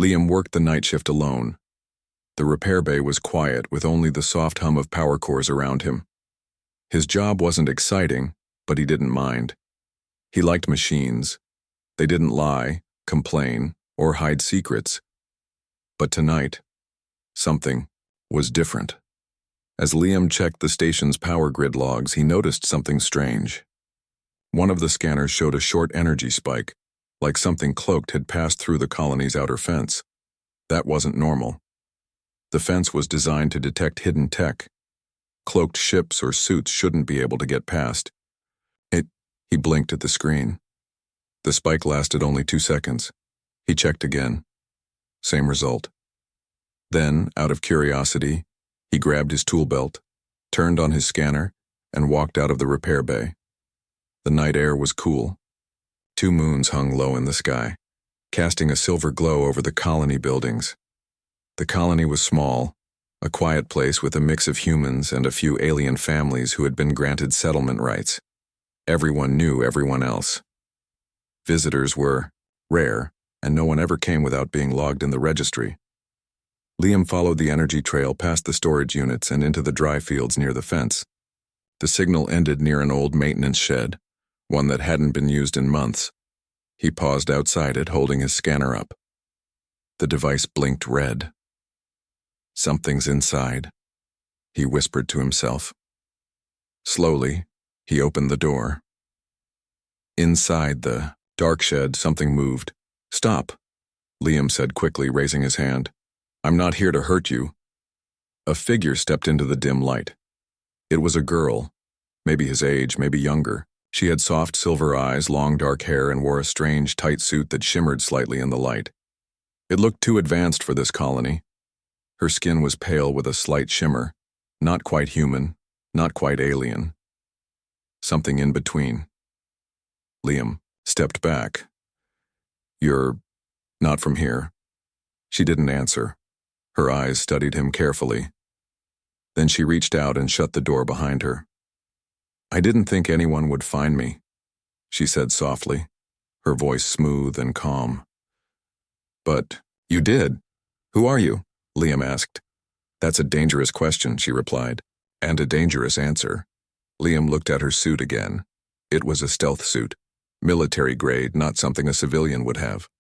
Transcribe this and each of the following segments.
Liam worked the night shift alone. The repair bay was quiet, with only the soft hum of power cores around him. His job wasn't exciting, but he didn't mind. He liked machines. They didn't lie, complain, or hide secrets. But tonight, something was different. As Liam checked the station's power grid logs, he noticed something strange. One of the scanners showed a short energy spike, like something cloaked had passed through the colony's outer fence. That wasn't normal. The fence was designed to detect hidden tech. Cloaked ships or suits shouldn't be able to get past. He blinked at the screen. The spike lasted only 2 seconds. He checked again. Same result. Then, out of curiosity, he grabbed his tool belt, turned on his scanner, and walked out of the repair bay. The night air was cool. 2 moons hung low in the sky, casting a silver glow over the colony buildings. The colony was small, a quiet place with a mix of humans and a few alien families who had been granted settlement rights. Everyone knew everyone else. Visitors were rare, and no one ever came without being logged in the registry. Liam followed the energy trail past the storage units and into the dry fields near the fence. The signal ended near an old maintenance shed, one that hadn't been used in months. He paused outside it, holding his scanner up. The device blinked red. "Something's inside," he whispered to himself. Slowly, he opened the door. Inside the dark shed, something moved. "Stop," Liam said quickly, raising his hand. "I'm not here to hurt you." A figure stepped into the dim light. It was a girl, maybe his age, maybe younger. She had soft silver eyes, long dark hair, and wore a strange, tight suit that shimmered slightly in the light. It looked too advanced for this colony. Her skin was pale with a slight shimmer, not quite human, not quite alien. Something in between. Liam stepped back. "You're not from here?" She didn't answer. Her eyes studied him carefully. Then she reached out and shut the door behind her. "I didn't think anyone would find me," she said softly, her voice smooth and calm. "But you did. Who are you?" Liam asked. "That's a dangerous question," she replied, "and a dangerous answer." Liam looked at her suit again. It was a stealth suit, military grade, not something a civilian would have.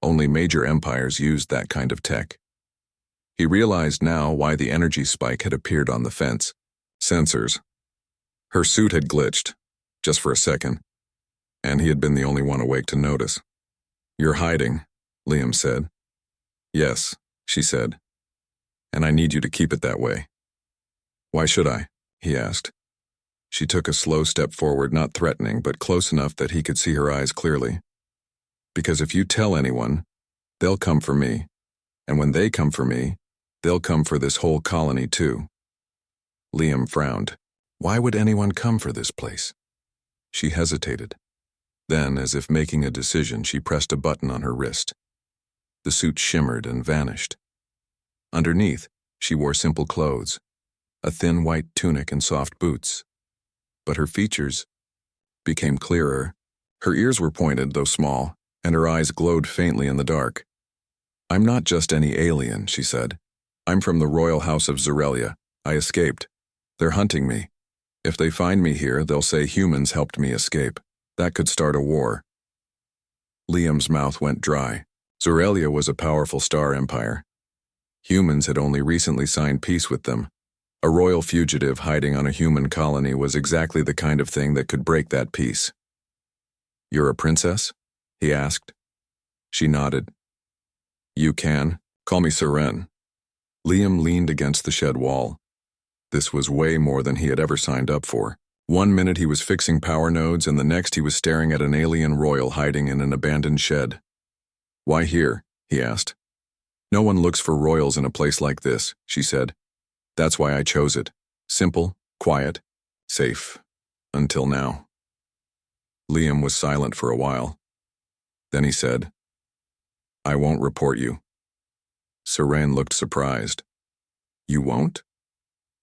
Only major empires used that kind of tech. He realized now why the energy spike had appeared on the fence. Sensors. Her suit had glitched, just for a second, and he had been the only one awake to notice. "You're hiding," Liam said. "Yes," she said, "and I need you to keep it that way." "Why should I?" he asked. She took a slow step forward, not threatening, but close enough that he could see her eyes clearly. "Because if you tell anyone, they'll come for me. And when they come for me, they'll come for this whole colony too." Liam frowned. Why would anyone come for this place? She hesitated. Then, as if making a decision, she pressed a button on her wrist. The suit shimmered and vanished. Underneath, she wore simple clothes, a thin white tunic and soft boots. But her features became clearer. Her ears were pointed, though small, and her eyes glowed faintly in the dark. "I'm not just any alien," she said. "I'm from the royal house of Zorelia. I escaped. They're hunting me. If they find me here, they'll say humans helped me escape. That could start a war." Liam's mouth went dry. Zorelia was a powerful star empire. Humans had only recently signed peace with them. A royal fugitive hiding on a human colony was exactly the kind of thing that could break that peace. "You're a princess?" he asked. She nodded. "You can. Call me Seren." Liam leaned against the shed wall. This was way more than he had ever signed up for. 1 minute he was fixing power nodes, and the next he was staring at an alien royal hiding in an abandoned shed. "Why here?" he asked. "No one looks for royals in a place like this," she said. "That's why I chose it. Simple, quiet, safe. Until now." Liam was silent for a while. Then he said, "I won't report you." Seren looked surprised. "You won't?"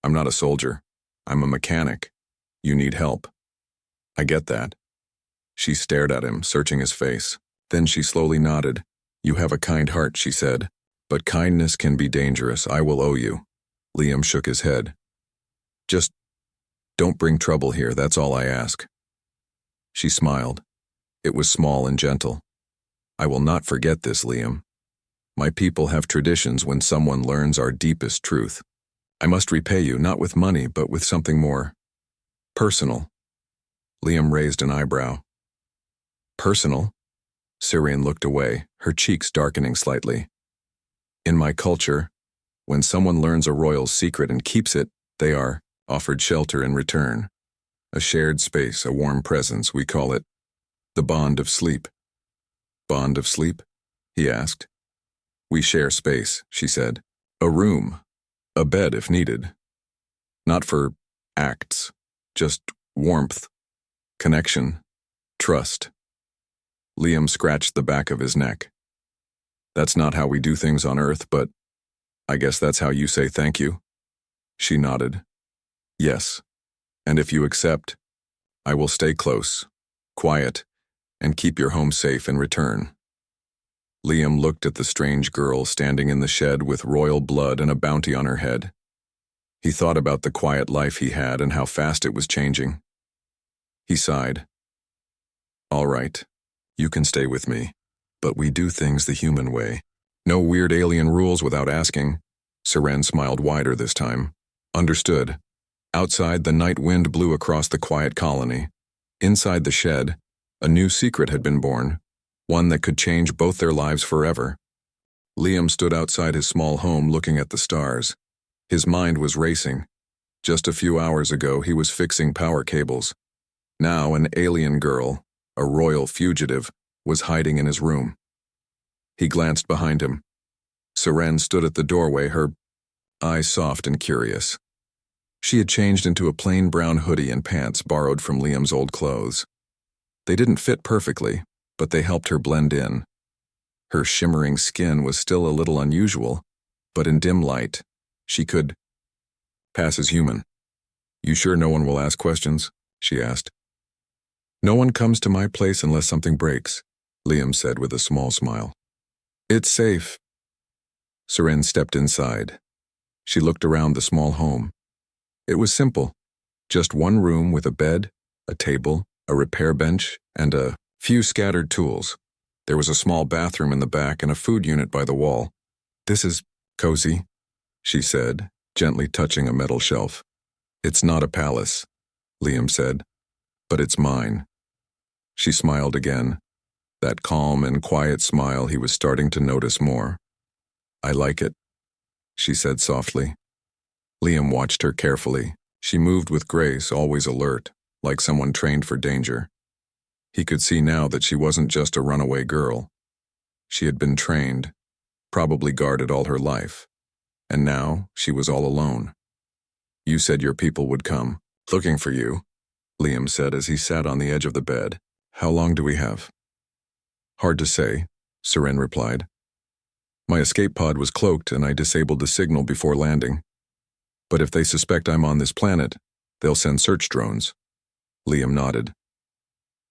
"I'm not a soldier. I'm a mechanic. You need help." "I get that." She stared at him, searching his face. Then she slowly nodded. You have a kind heart, she said, but kindness can be dangerous. I will owe you. Liam shook his head. Just don't bring trouble here, that's all I ask. She smiled. It was small and gentle. I will not forget this, Liam. My people have traditions when someone learns our deepest truth. I must repay you, not with money, but with something more personal. Liam raised an eyebrow. Personal? Syrian looked away, her cheeks darkening slightly. In my culture, when someone learns a royal's secret and keeps it, they are offered shelter in return. A shared space, a warm presence, we call it the bond of sleep. Bond of sleep? He asked. We share space, she said. A room, a bed if needed. Not for acts, just warmth, connection, trust. Liam scratched the back of his neck. That's not how we do things on Earth, but I guess that's how you say thank you. She nodded. Yes, and if you accept, I will stay close, quiet, and keep your home safe in return. Liam looked at the strange girl standing in the shed with royal blood and a bounty on her head. He thought about the quiet life he had and how fast it was changing. He sighed. All right, you can stay with me, but we do things the human way. No weird alien rules without asking. Seren smiled wider this time. Understood. Outside, the night wind blew across the quiet colony. Inside the shed, a new secret had been born, one that could change both their lives forever. Liam stood outside his small home looking at the stars. His mind was racing. Just a few hours ago, he was fixing power cables. Now, an alien girl, a royal fugitive, was hiding in his room. He glanced behind him. Seren stood at the doorway, her eyes soft and curious. She had changed into a plain brown hoodie and pants borrowed from Liam's old clothes. They didn't fit perfectly, but they helped her blend in. Her shimmering skin was still a little unusual, but in dim light, she could pass as human. You sure no one will ask questions? She asked. No one comes to my place unless something breaks, Liam said with a small smile. It's safe. Seren stepped inside. She looked around the small home. It was simple, just one room with a bed, a table, a repair bench, and a few scattered tools. There was a small bathroom in the back and a food unit by the wall. This is cozy, she said, gently touching a metal shelf. It's not a palace, Liam said, but it's mine. She smiled again, that calm and quiet smile he was starting to notice more. I like it, she said softly. Liam watched her carefully. She moved with grace, always alert, like someone trained for danger. He could see now that she wasn't just a runaway girl. She had been trained, probably guarded all her life, and now she was all alone. You said your people would come, looking for you, Liam said as he sat on the edge of the bed. How long do we have? Hard to say, Seren replied. My escape pod was cloaked and I disabled the signal before landing. But if they suspect I'm on this planet, they'll send search drones. Liam nodded.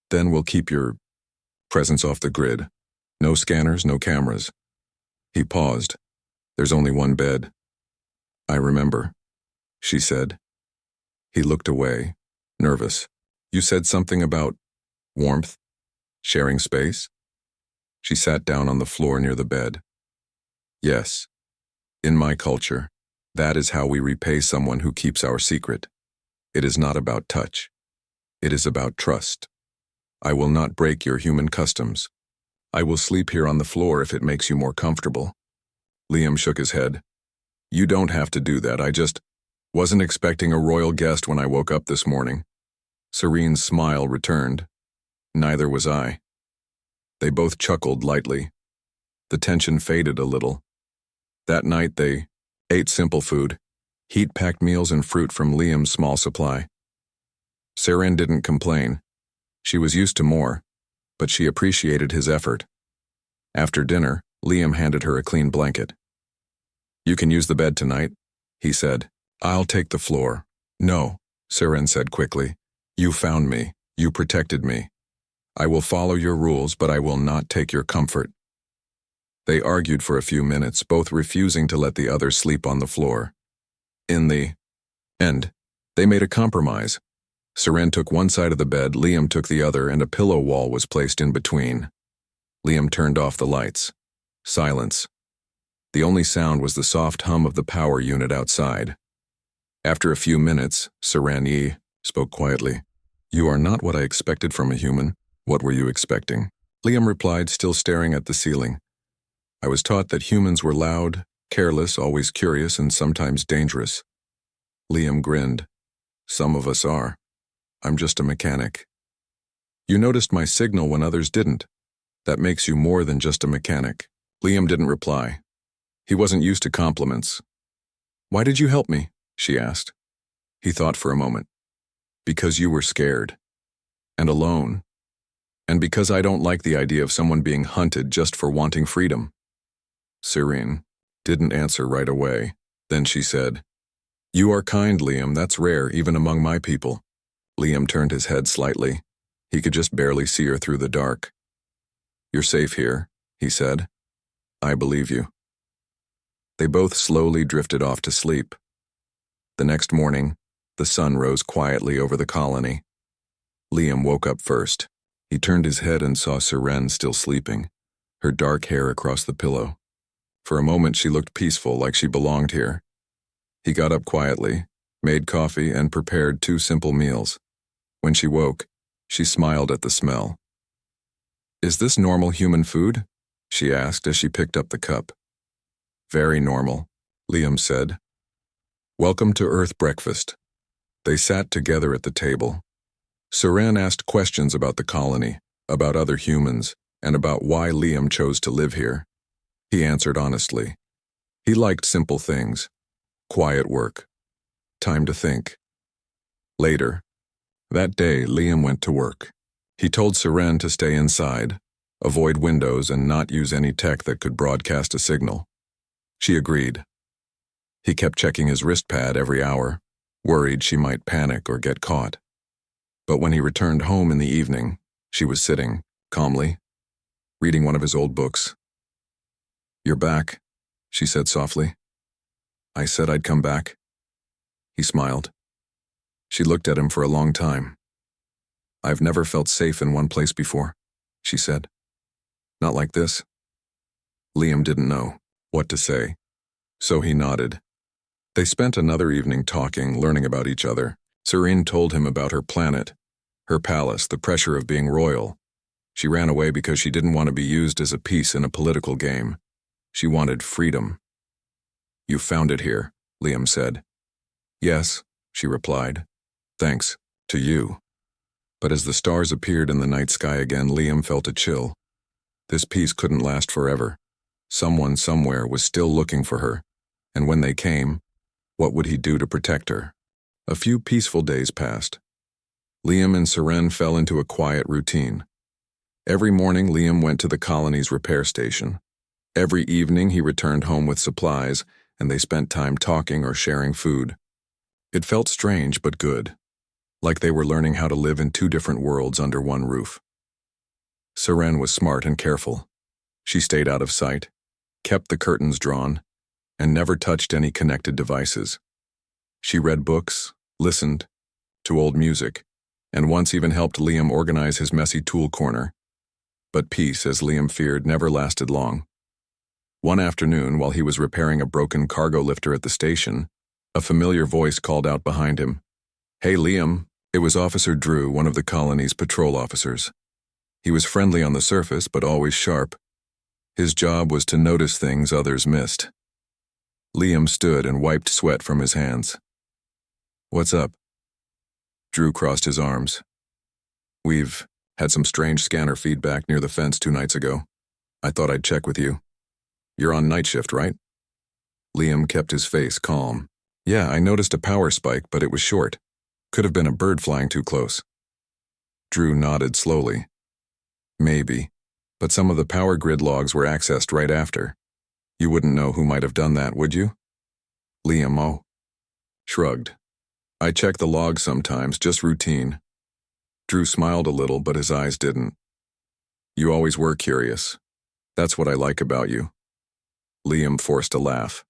Then we'll keep your presence off the grid. No scanners, no cameras. He paused. There's only one bed. I remember, she said. He looked away, nervous. You said something about warmth, sharing space? She sat down on the floor near the bed. Yes, in my culture, that is how we repay someone who keeps our secret. It is not about touch. It is about trust. I will not break your human customs. I will sleep here on the floor if it makes you more comfortable. Liam shook his head. You don't have to do that. I just wasn't expecting a royal guest when I woke up this morning. Serene's smile returned. Neither was I. They both chuckled lightly. The tension faded a little. That night they ate simple food, heat-packed meals and fruit from Liam's small supply. Seren didn't complain. She was used to more, but she appreciated his effort. After dinner, Liam handed her a clean blanket. You can use the bed tonight, he said. I'll take the floor. No, Seren said quickly. You found me. You protected me. I will follow your rules, but I will not take your comfort. They argued for a few minutes, both refusing to let the other sleep on the floor. In the end, they made a compromise. Seren took one side of the bed, Liam took the other, and a pillow wall was placed in between. Liam turned off the lights. Silence. The only sound was the soft hum of the power unit outside. After a few minutes, Seren spoke quietly. "You are not what I expected from a human. What were you expecting?" Liam replied, still staring at the ceiling. "I was taught that humans were loud, careless, always curious, and sometimes dangerous." Liam grinned. "Some of us are. I'm just a mechanic." "You noticed my signal when others didn't. That makes you more than just a mechanic." Liam didn't reply. He wasn't used to compliments. "Why did you help me?" she asked. He thought for a moment. "Because you were scared. And alone. And because I don't like the idea of someone being hunted just for wanting freedom." Seren didn't answer right away. Then she said, "You are kind, Liam. That's rare, even among my people." Liam turned his head slightly. He could just barely see her through the dark. "You're safe here," he said. "I believe you." They both slowly drifted off to sleep. The next morning, the sun rose quietly over the colony. Liam woke up first. He turned his head and saw Seren still sleeping, her dark hair across the pillow. For a moment she looked peaceful, like she belonged here. He got up quietly, made coffee, and prepared 2 simple meals. When she woke, she smiled at the smell. "Is this normal human food?" she asked as she picked up the cup. "Very normal," Liam said. "Welcome to Earth breakfast." They sat together at the table. Seren asked questions about the colony, about other humans, and about why Liam chose to live here. He answered honestly. He liked simple things. Quiet work. Time to think. Later, that day, Liam went to work. He told Seren to stay inside, avoid windows, and not use any tech that could broadcast a signal. She agreed. He kept checking his wrist pad every hour, worried she might panic or get caught. But when he returned home in the evening, she was sitting, calmly, reading one of his old books. "You're back," she said softly. "I said I'd come back." He smiled. She looked at him for a long time. "I've never felt safe in one place before," she said. "Not like this." Liam didn't know what to say, so he nodded. They spent another evening talking, learning about each other. Seren told him about her planet, her palace, the pressure of being royal. She ran away because she didn't want to be used as a piece in a political game. She wanted freedom. "You found it here," Liam said. "Yes," she replied. "Thanks to you." But as the stars appeared in the night sky again, Liam felt a chill. This peace couldn't last forever. Someone somewhere was still looking for her, and when they came, what would he do to protect her? A few peaceful days passed. Liam and Seren fell into a quiet routine. Every morning, Liam went to the colony's repair station. Every evening, he returned home with supplies, and they spent time talking or sharing food. It felt strange but good, like they were learning how to live in 2 different worlds under one roof. Seren was smart and careful. She stayed out of sight, kept the curtains drawn, and never touched any connected devices. She read books, listened to old music, and once even helped Liam organize his messy tool corner. But peace, as Liam feared, never lasted long. One afternoon, while he was repairing a broken cargo lifter at the station, a familiar voice called out behind him. "Hey, Liam." It was Officer Drew, one of the colony's patrol officers. He was friendly on the surface, but always sharp. His job was to notice things others missed. Liam stood and wiped sweat from his hands. "What's up?" Drew crossed his arms. "We've had some strange scanner feedback near the fence 2 nights ago. I thought I'd check with you. You're on night shift, right?" Liam kept his face calm. "Yeah, I noticed a power spike, but it was short. Could have been a bird flying too close." Drew nodded slowly. "Maybe, but some of the power grid logs were accessed right after. You wouldn't know who might have done that, would you?" Liam shrugged. "I check the logs sometimes, just routine." Drew smiled a little, but his eyes didn't. "You always were curious. That's what I like about you. Liam forced a laugh.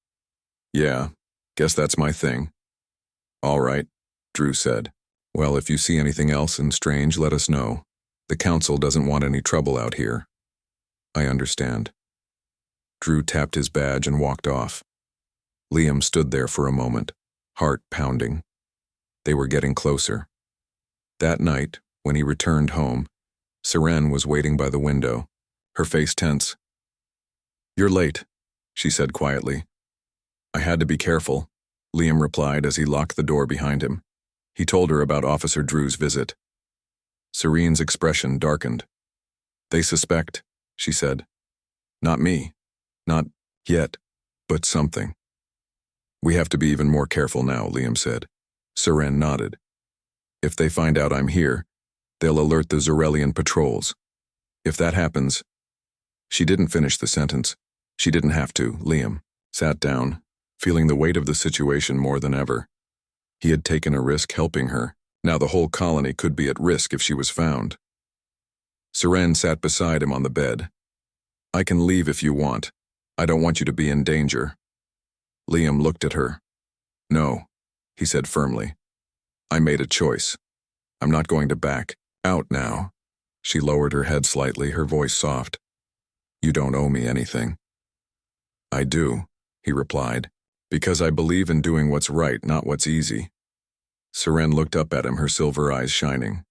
Yeah, guess that's my thing. All right, Drew said. Well, if you see anything else and strange, let us know. The council doesn't want any trouble out here. I understand. Drew tapped his badge and walked off. Liam stood there for a moment, heart pounding. They were getting closer. That night, when he returned home, Seren was waiting by the window, her face tense. You're late, she said quietly. I had to be careful, Liam replied as he locked the door behind him. He told her about Officer Drew's visit. Serene's expression darkened. They suspect, she said. Not me. Not yet, but something. We have to be even more careful now, Liam said. Seren nodded. If they find out I'm here, they'll alert the Zorellian patrols. If that happens... She didn't finish the sentence. She didn't have to. Liam sat down, feeling the weight of the situation more than ever. He had taken a risk helping her. Now the whole colony could be at risk if she was found. Seren sat beside him on the bed. I can leave if you want. I don't want you to be in danger. Liam looked at her. No, he said firmly. I made a choice. I'm not going to back out now. She lowered her head slightly, her voice soft. You don't owe me anything. I do, he replied, because I believe in doing what's right, not what's easy. Seren looked up at him, her silver eyes shining.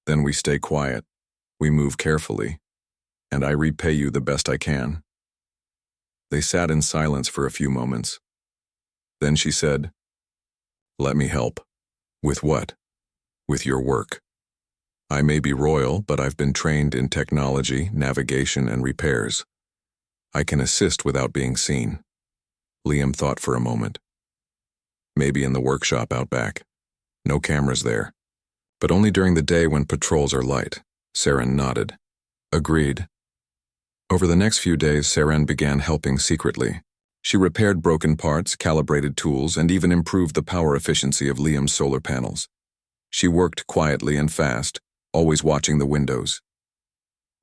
Then we stay quiet. We move carefully. And I repay you the best I can. They sat in silence for a few moments. Then she said, Let me help. With what? With your work. I may be royal, but I've been trained in technology, navigation, and repairs. I can assist without being seen. Liam thought for a moment. Maybe in the workshop out back. No cameras there. But only during the day when patrols are light. Seren nodded. Agreed. Over the next few days, Seren began helping secretly. She repaired broken parts, calibrated tools, and even improved the power efficiency of Liam's solar panels. She worked quietly and fast, always watching the windows.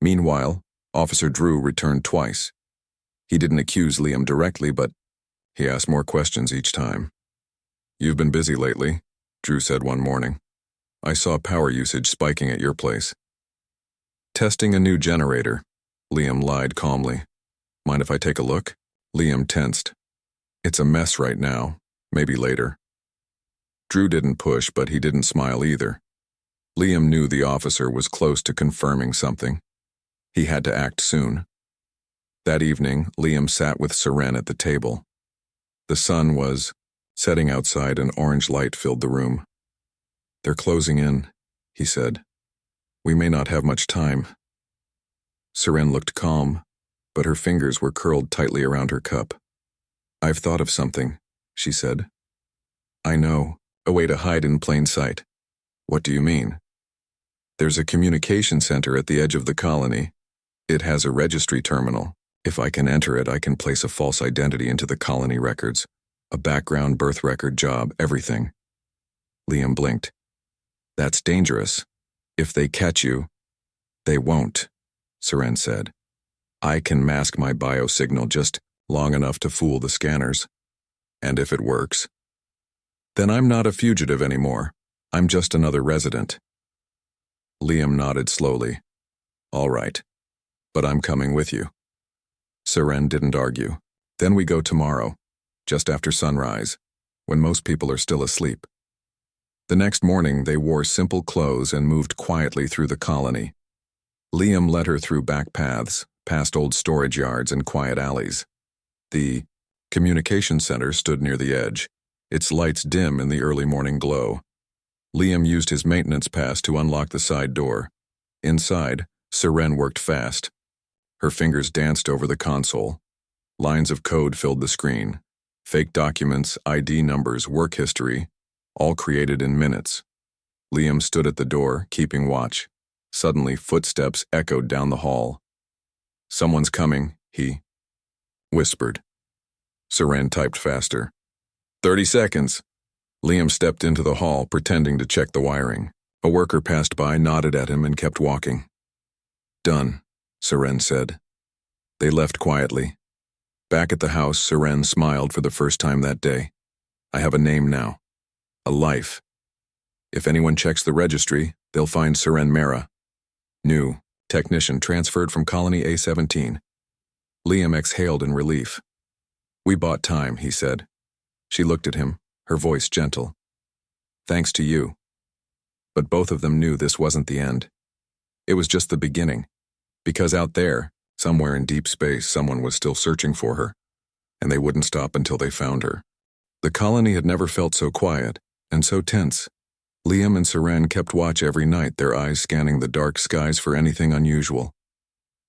Meanwhile, Officer Drew returned twice. He didn't accuse Liam directly, but he asked more questions each time. You've been busy lately, Drew said one morning. I saw power usage spiking at your place. Testing a new generator, Liam lied calmly. Mind if I take a look? Liam tensed. It's a mess right now, maybe later. Drew didn't push, but he didn't smile either. Liam knew the officer was close to confirming something. He had to act soon. That evening, Liam sat with Seren at the table. The sun was setting outside, and orange light filled the room. They're closing in, he said. We may not have much time. Seren looked calm, but her fingers were curled tightly around her cup. I've thought of something, she said. I know, a way to hide in plain sight. What do you mean? There's a communication center at the edge of the colony. It has a registry terminal. If I can enter it, I can place a false identity into the colony records. A background, birth record, job, everything. Liam blinked. That's dangerous. If they catch you, they won't, Seren said. I can mask my biosignal just long enough to fool the scanners. And if it works, then I'm not a fugitive anymore. I'm just another resident. Liam nodded slowly. All right, but I'm coming with you. Seren didn't argue. Then we go tomorrow, just after sunrise, when most people are still asleep. The next morning, they wore simple clothes and moved quietly through the colony. Liam led her through back paths, past old storage yards and quiet alleys. The communication center stood near the edge, its lights dim in the early morning glow. Liam used his maintenance pass to unlock the side door. Inside, Seren worked fast. Her fingers danced over the console. Lines of code filled the screen. Fake documents, ID numbers, work history, all created in minutes. Liam stood at the door, keeping watch. Suddenly, footsteps echoed down the hall. Someone's coming, he whispered. Seren typed faster. 30 seconds. Liam stepped into the hall, pretending to check the wiring. A worker passed by, nodded at him, and kept walking. Done, Seren said. They left quietly. Back at the house, Seren smiled for the first time that day. I have a name now. A life. If anyone checks the registry, they'll find Seren Mera. New. Technician transferred from Colony A-17. Liam exhaled in relief. We bought time, he said. She looked at him, her voice gentle. Thanks to you. But both of them knew this wasn't the end. It was just the beginning. Because out there, somewhere in deep space, someone was still searching for her, and they wouldn't stop until they found her. The colony had never felt so quiet and so tense. Liam and Seren kept watch every night, their eyes scanning the dark skies for anything unusual.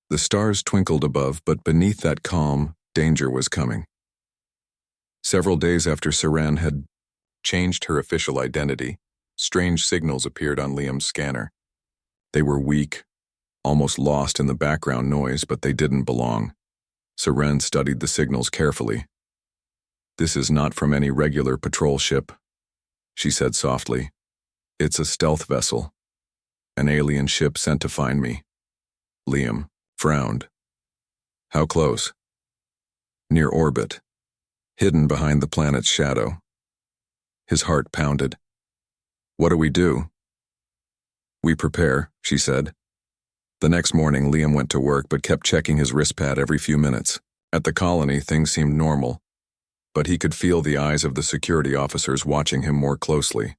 The stars twinkled above, but beneath that calm, danger was coming. Several days after Seren had changed her official identity, strange signals appeared on Liam's scanner. They were weak, almost lost in the background noise, but they didn't belong. Seren studied the signals carefully. This is not from any regular patrol ship, she said softly. It's a stealth vessel. An alien ship sent to find me. Liam frowned. How close? Near orbit, hidden behind the planet's shadow. His heart pounded. What do we do? We prepare, she said. The next morning, Liam went to work but kept checking his wristpad every few minutes. At the colony, things seemed normal, but he could feel the eyes of the security officers watching him more closely.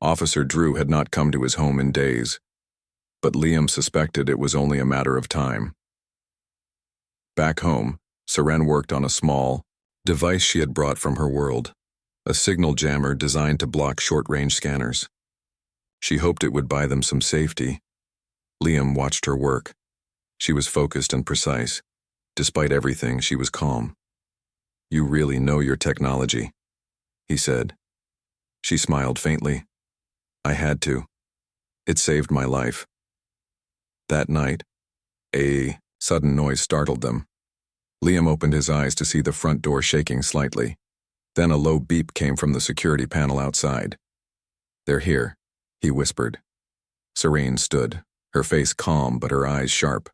Officer Drew had not come to his home in days, but Liam suspected it was only a matter of time. Back home, Seren worked on a small device she had brought from her world, a signal jammer designed to block short-range scanners. She hoped it would buy them some safety. Liam watched her work. She was focused and precise. Despite everything, she was calm. You really know your technology, he said. She smiled faintly. I had to. It saved my life. That night, a sudden noise startled them. Liam opened his eyes to see the front door shaking slightly. Then a low beep came from the security panel outside. They're here, he whispered. Seren stood, her face calm but her eyes sharp.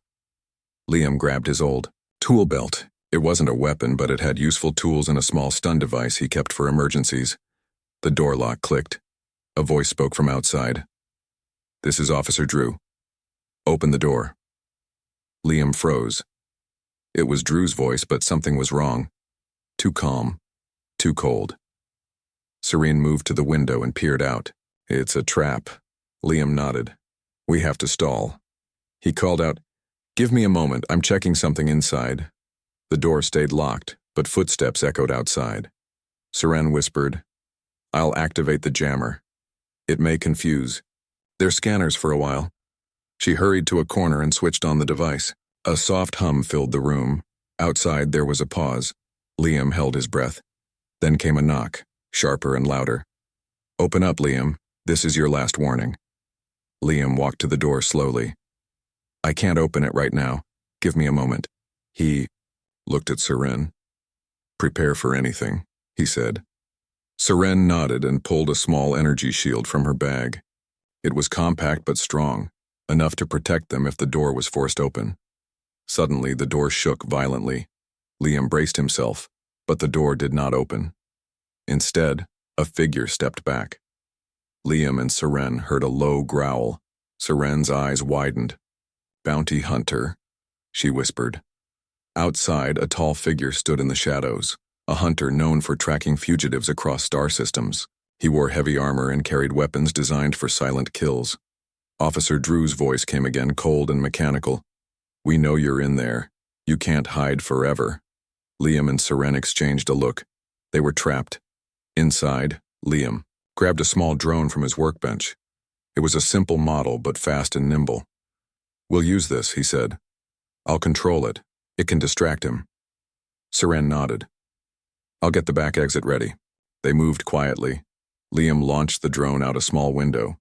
Liam grabbed his old tool belt. It wasn't a weapon, but it had useful tools and a small stun device he kept for emergencies. The door lock clicked. A voice spoke from outside. This is Officer Drew. Open the door. Liam froze. It was Drew's voice, but something was wrong. Too calm. Too cold. Seren moved to the window and peered out. It's a trap. Liam nodded. We have to stall. He called out, Give me a moment, I'm checking something inside. The door stayed locked, but footsteps echoed outside. Seren whispered, I'll activate the jammer. It may confuse. They're scanners for a while. She hurried to a corner and switched on the device. A soft hum filled the room. Outside there was a pause. Liam held his breath. Then came a knock, sharper and louder. Open up, Liam. This is your last warning. Liam walked to the door slowly. I can't open it right now. Give me a moment. He looked at Seren. Prepare for anything, he said. Seren nodded and pulled a small energy shield from her bag. It was compact but strong, enough to protect them if the door was forced open. Suddenly, the door shook violently. Liam braced himself, but the door did not open. Instead, a figure stepped back. Liam and Seren heard a low growl. Seren's eyes widened. Bounty hunter, she whispered. Outside, a tall figure stood in the shadows, a hunter known for tracking fugitives across star systems. He wore heavy armor and carried weapons designed for silent kills. Officer Drew's voice came again, cold and mechanical. We know you're in there. You can't hide forever. Liam and Seren exchanged a look. They were trapped. Inside, Liam grabbed a small drone from his workbench. It was a simple model, but fast and nimble. We'll use this, he said. I'll control it. It can distract him. Seren nodded. I'll get the back exit ready. They moved quietly. Liam launched the drone out a small window.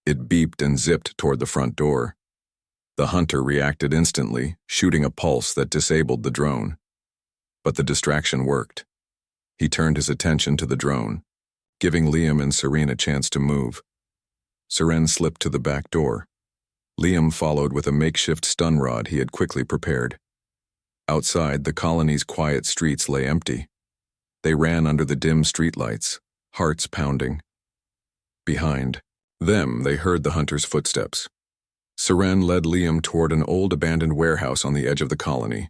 It beeped and zipped toward the front door. The hunter reacted instantly, shooting a pulse that disabled the drone. But the distraction worked. He turned his attention to the drone, giving Liam and Seren a chance to move. Seren slipped to the back door. Liam followed with a makeshift stun rod he had quickly prepared. Outside, the colony's quiet streets lay empty. They ran under the dim streetlights, hearts pounding. Behind them, they heard the hunter's footsteps. Seren led Liam toward an old abandoned warehouse on the edge of the colony.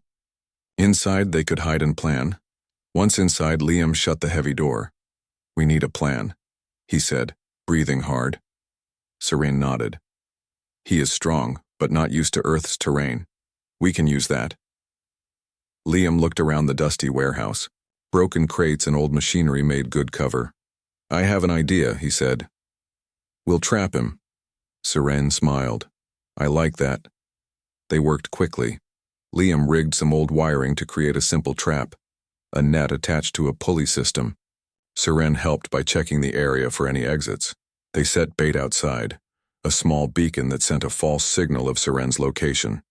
Inside, they could hide and plan. Once inside, Liam shut the heavy door. "We need a plan," he said, breathing hard. Seren nodded. "He is strong, but not used to Earth's terrain. We can use that." Liam looked around the dusty warehouse. Broken crates and old machinery made good cover. "I have an idea," he said. "We'll trap him." Seren smiled. "I like that." They worked quickly. Liam rigged some old wiring to create a simple trap, a net attached to a pulley system. Seren helped by checking the area for any exits. They set bait outside, a small beacon that sent a false signal of Seren's location.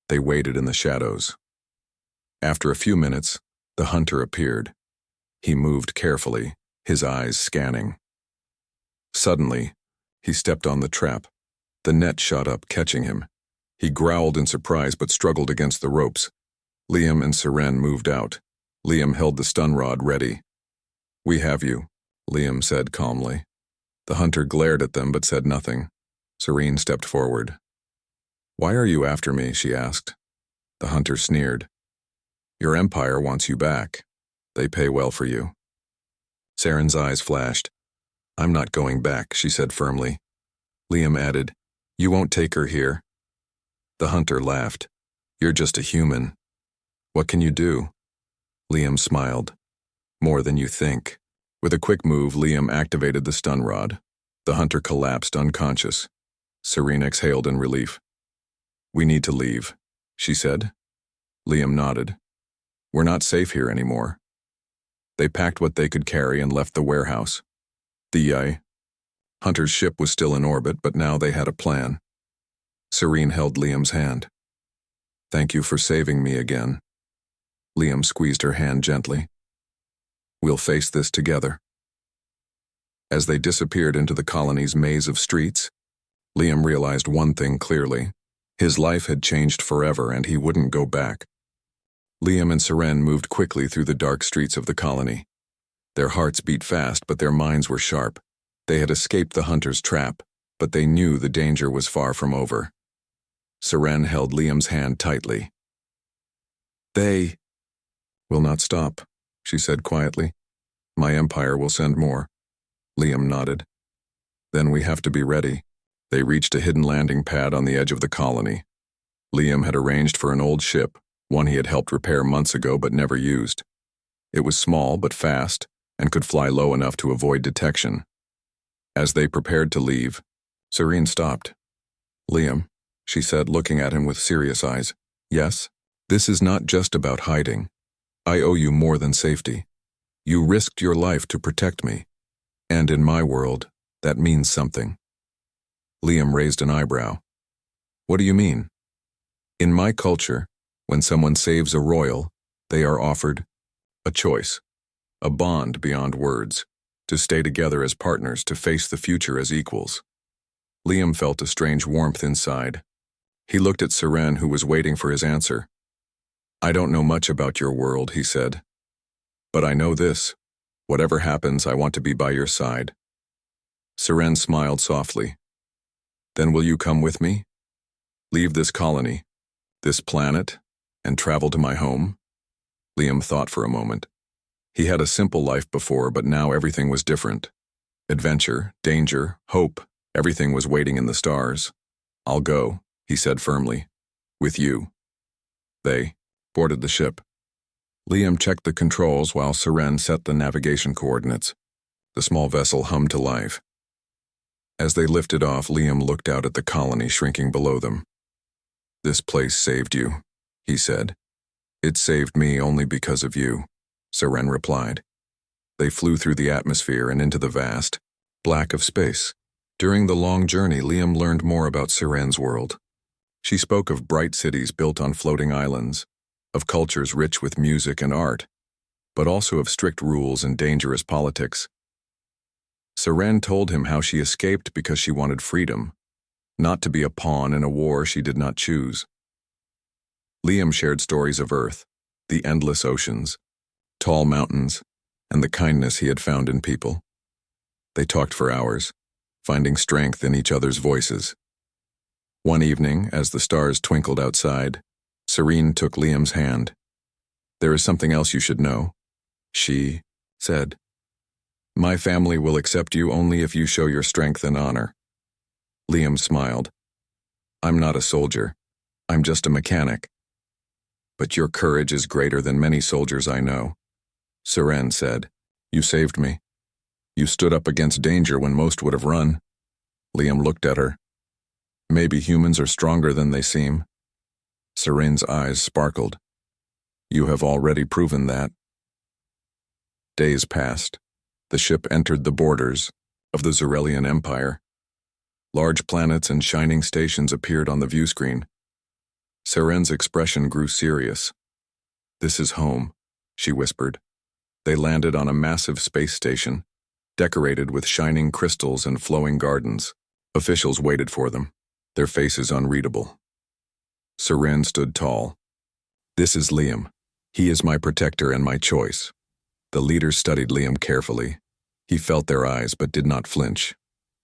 They waited in the shadows. After a few minutes, the hunter appeared. He moved carefully, his eyes scanning. Suddenly, he stepped on the trap. The net shot up, catching him. He growled in surprise but struggled against the ropes. Liam and Seren moved out. Liam held the stun rod ready. "We have you," Liam said calmly. The hunter glared at them but said nothing. Seren stepped forward. "Why are you after me?" she asked. The hunter sneered. "Your empire wants you back. They pay well for you." Seren's eyes flashed. "I'm not going back," she said firmly. Liam added, "You won't take her here." The hunter laughed. "You're just a human. What can you do?" Liam smiled. "More than you think." With a quick move, Liam activated the stun rod. The hunter collapsed unconscious. Seren exhaled in relief. "We need to leave," she said. Liam nodded. "We're not safe here anymore." They packed what they could carry and left the warehouse. The hunter's ship was still in orbit, but now they had a plan. Seren held Liam's hand. "Thank you for saving me again." Liam squeezed her hand gently. "We'll face this together." As they disappeared into the colony's maze of streets, Liam realized one thing clearly. His life had changed forever and he wouldn't go back. Liam and Seren moved quickly through the dark streets of the colony. Their hearts beat fast, but their minds were sharp. They had escaped the hunter's trap, but they knew the danger was far from over. Seren held Liam's hand tightly. "They will not stop," she said quietly. "My empire will send more." Liam nodded. "Then we have to be ready." They reached a hidden landing pad on the edge of the colony. Liam had arranged for an old ship, one he had helped repair months ago but never used. It was small but fast and could fly low enough to avoid detection. As they prepared to leave, Seren stopped. "Liam," she said, looking at him with serious eyes. "Yes? This is not just about hiding. I owe you more than safety. You risked your life to protect me. And in my world, that means something." Liam raised an eyebrow. "What do you mean?" "In my culture, when someone saves a royal, they are offered a choice, a bond beyond words, to stay together as partners, to face the future as equals." Liam felt a strange warmth inside. He looked at Seren, who was waiting for his answer. "I don't know much about your world," he said. "But I know this. Whatever happens, I want to be by your side." Seren smiled softly. "Then will you come with me? Leave this colony, this planet, and travel to my home?" Liam thought for a moment. He had a simple life before, but now everything was different. Adventure, danger, hope, everything was waiting in the stars. "I'll go," he said firmly. "With you." They boarded the ship. Liam checked the controls while Seren set the navigation coordinates. The small vessel hummed to life. As they lifted off, Liam looked out at the colony shrinking below them. "This place saved you," he said. "It saved me only because of you," Seren replied. They flew through the atmosphere and into the vast black of space. During the long journey, Liam learned more about Seren's world. She spoke of bright cities built on floating islands, of cultures rich with music and art, but also of strict rules and dangerous politics. Seren told him how she escaped because she wanted freedom, not to be a pawn in a war she did not choose. Liam shared stories of Earth, the endless oceans, tall mountains, and the kindness he had found in people. They talked for hours, finding strength in each other's voices. One evening, as the stars twinkled outside, Serene took Liam's hand. "There is something else you should know," she said. "My family will accept you only if you show your strength and honor." Liam smiled. "I'm not a soldier. I'm just a mechanic." "But your courage is greater than many soldiers I know," Seren said. "You saved me. You stood up against danger when most would have run." Liam looked at her. "Maybe humans are stronger than they seem." Serene's eyes sparkled. "You have already proven that." Days passed. The ship entered the borders of the Zurelian Empire. Large planets and shining stations appeared on the viewscreen. Seren's expression grew serious. "This is home," she whispered. They landed on a massive space station, decorated with shining crystals and flowing gardens. Officials waited for them, their faces unreadable. Seren stood tall. "This is Liam. He is my protector and my choice." The leaders studied Liam carefully. He felt their eyes but did not flinch.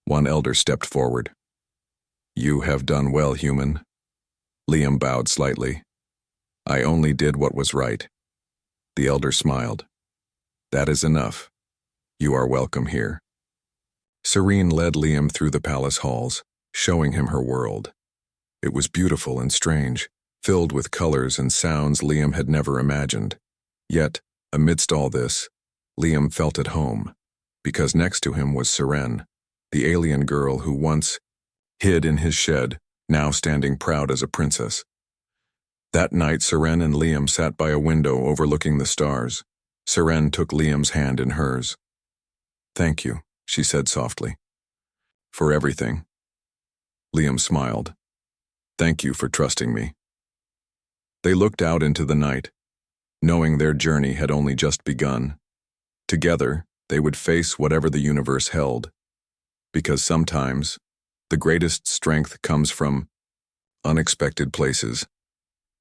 One elder stepped forward. "You have done well, human." Liam bowed slightly. "I only did what was right." The elder smiled. "That is enough. You are welcome here." Serene led Liam through the palace halls, showing him her world. It was beautiful and strange, filled with colors and sounds Liam had never imagined. Yet, amidst all this, Liam felt at home, because next to him was Seren, the alien girl who once hid in his shed, now standing proud as a princess. That night, Seren and Liam sat by a window overlooking the stars. Seren took Liam's hand in hers. "Thank you," she said softly. "For everything." Liam smiled. "Thank you for trusting me." They looked out into the night, knowing their journey had only just begun. Together, they would face whatever the universe held. Because sometimes, the greatest strength comes from unexpected places.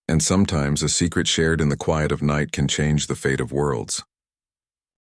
And sometimes a secret shared in the quiet of night can change the fate of worlds.